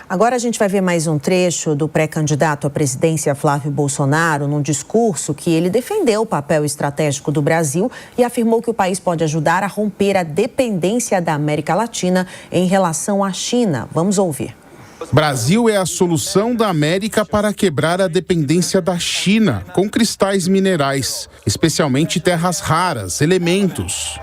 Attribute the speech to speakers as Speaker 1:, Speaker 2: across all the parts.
Speaker 1: Agora a gente vai ver mais um trecho do pré-candidato à presidência Flávio Bolsonaro num discurso que ele defendeu o papel estratégico do Brasil e afirmou que o país pode ajudar a romper a dependência da América Latina em relação à China. Vamos ouvir.
Speaker 2: Brasil é a solução da América para quebrar a dependência da China com cristais minerais, especialmente terras raras, elementos.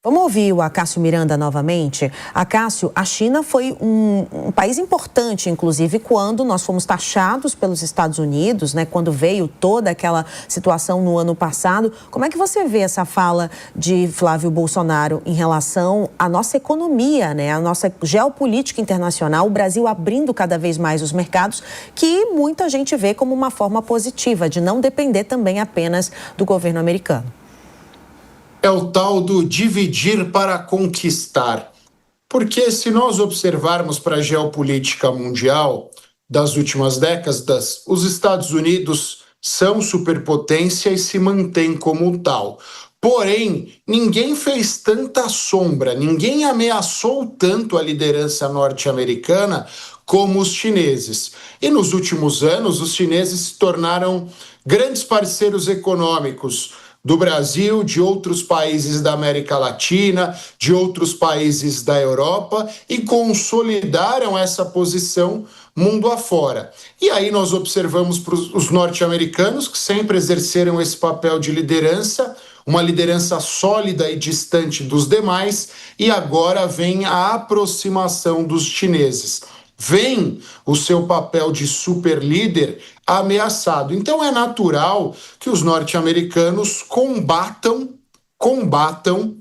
Speaker 1: Vamos ouvir o Acácio Miranda novamente. Acácio, a China foi um país importante, inclusive, quando nós fomos taxados pelos Estados Unidos, né? Quando veio toda aquela situação no ano passado. Como é que você vê essa fala de Flávio Bolsonaro em relação à nossa economia, né? A nossa geopolítica internacional, o Brasil abrindo cada vez mais os mercados, que muita gente vê como uma forma positiva de não depender também apenas do governo americano?
Speaker 3: É o tal do dividir para conquistar. Porque se nós observarmos para a geopolítica mundial das últimas décadas, os Estados Unidos são superpotência e se mantém como tal. Porém, ninguém fez tanta sombra, ninguém ameaçou tanto a liderança norte-americana como os chineses. E nos últimos anos, os chineses se tornaram grandes parceiros econômicos do Brasil, de outros países da América Latina, de outros países da Europa e consolidaram essa posição mundo afora. E aí nós observamos para os norte-americanos, que sempre exerceram esse papel de liderança, uma liderança sólida e distante dos demais, e agora vem a aproximação dos chineses. Vem o seu papel de superlíder ameaçado. Então é natural que os norte-americanos combatam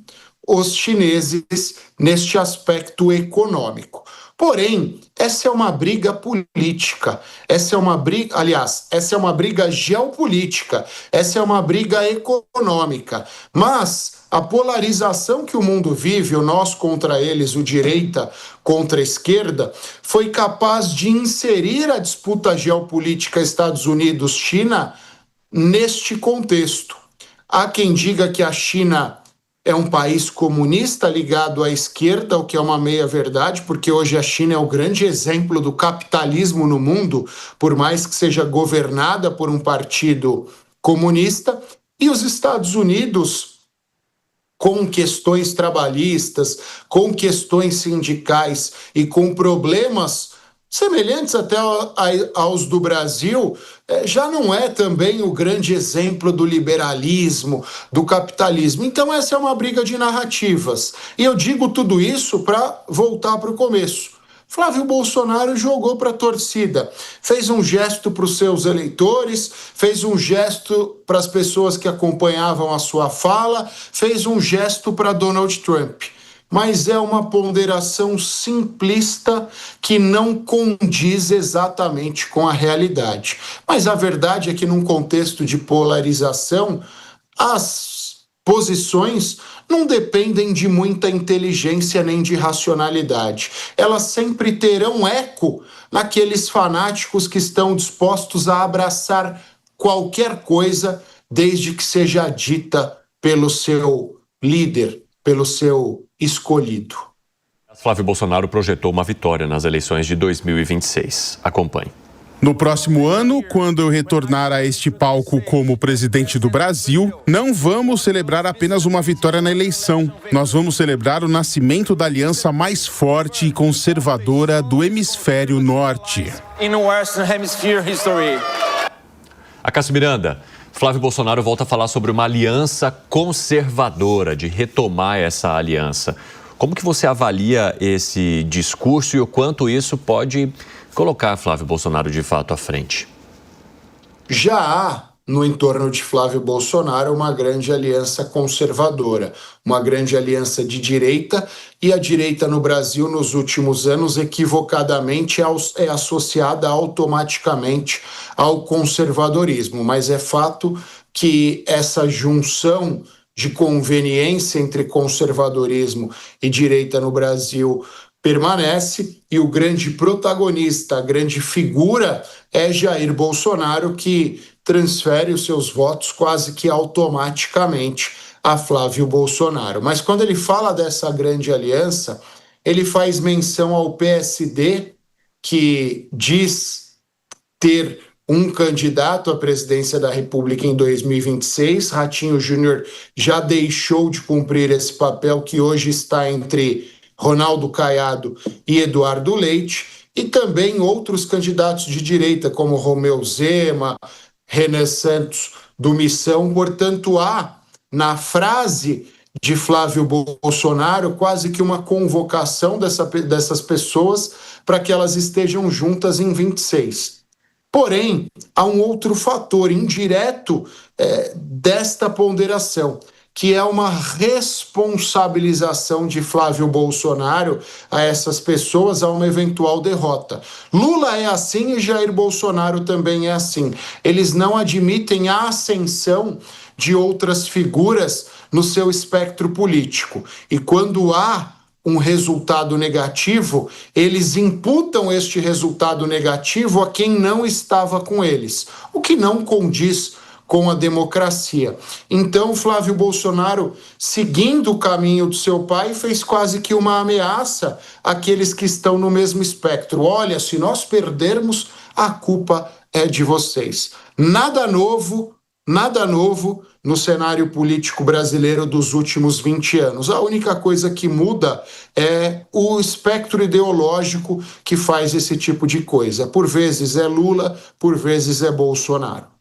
Speaker 3: os chineses neste aspecto econômico. Porém, essa é uma briga política, essa é uma briga geopolítica, essa é uma briga econômica. Mas a polarização que o mundo vive, o nós contra eles, o direita contra a esquerda, foi capaz de inserir a disputa geopolítica Estados Unidos-China neste contexto. Há quem diga que a China é um país comunista ligado à esquerda, o que é uma meia-verdade, porque hoje a China é o grande exemplo do capitalismo no mundo, por mais que seja governada por um partido comunista, e os Estados Unidos, com questões trabalhistas, com questões sindicais e com problemas semelhantes até aos do Brasil, já não é também o grande exemplo do liberalismo, do capitalismo. Então essa é uma briga de narrativas. E eu digo tudo isso para voltar para o começo. Flávio Bolsonaro jogou para a torcida, fez um gesto para os seus eleitores, fez um gesto para as pessoas que acompanhavam a sua fala, fez um gesto para Donald Trump. Mas é uma ponderação simplista que não condiz exatamente com a realidade. Mas a verdade é que num contexto de polarização, as posições não dependem de muita inteligência nem de racionalidade. Elas sempre terão eco naqueles fanáticos que estão dispostos a abraçar qualquer coisa, desde que seja dita pelo seu líder, pelo seu escolhido.
Speaker 4: Flávio Bolsonaro projetou uma vitória nas eleições de 2026. Acompanhe.
Speaker 2: No próximo ano, quando eu retornar a este palco como presidente do Brasil, não vamos celebrar apenas uma vitória na eleição. Nós vamos celebrar o nascimento da aliança mais forte e conservadora do hemisfério norte.
Speaker 4: Acácio Miranda, Flávio Bolsonaro volta a falar sobre uma aliança conservadora, de retomar essa aliança. Como que você avalia esse discurso e o quanto isso pode colocar Flávio Bolsonaro de fato à frente?
Speaker 3: Já há, no entorno de Flávio Bolsonaro, uma grande aliança conservadora, uma grande aliança de direita, e a direita no Brasil, nos últimos anos, equivocadamente é associada automaticamente ao conservadorismo. Mas é fato que essa junção de conveniência entre conservadorismo e direita no Brasil permanece, e o grande protagonista, a grande figura é Jair Bolsonaro, que transfere os seus votos quase que automaticamente a Flávio Bolsonaro. Mas quando ele fala dessa grande aliança, ele faz menção ao PSD que diz ter um candidato à presidência da República em 2026. Ratinho Júnior já deixou de cumprir esse papel que hoje está entre Ronaldo Caiado e Eduardo Leite, e também outros candidatos de direita, como Romeu Zema, Renan Santos do Missão. Portanto, há na frase de Flávio Bolsonaro quase que uma convocação dessas pessoas para que elas estejam juntas em 26. Porém, há um outro fator indireto desta ponderação, que é uma responsabilização de Flávio Bolsonaro a essas pessoas a uma eventual derrota. Lula é assim e Jair Bolsonaro também é assim. Eles não admitem a ascensão de outras figuras no seu espectro político. E quando há um resultado negativo, eles imputam este resultado negativo a quem não estava com eles, o que não condiz com a democracia. Então, Flávio Bolsonaro, seguindo o caminho do seu pai, fez quase que uma ameaça àqueles que estão no mesmo espectro. Olha, se nós perdermos, a culpa é de vocês. Nada novo no cenário político brasileiro dos últimos 20 anos. A única coisa que muda é o espectro ideológico que faz esse tipo de coisa. Por vezes é Lula, por vezes é Bolsonaro.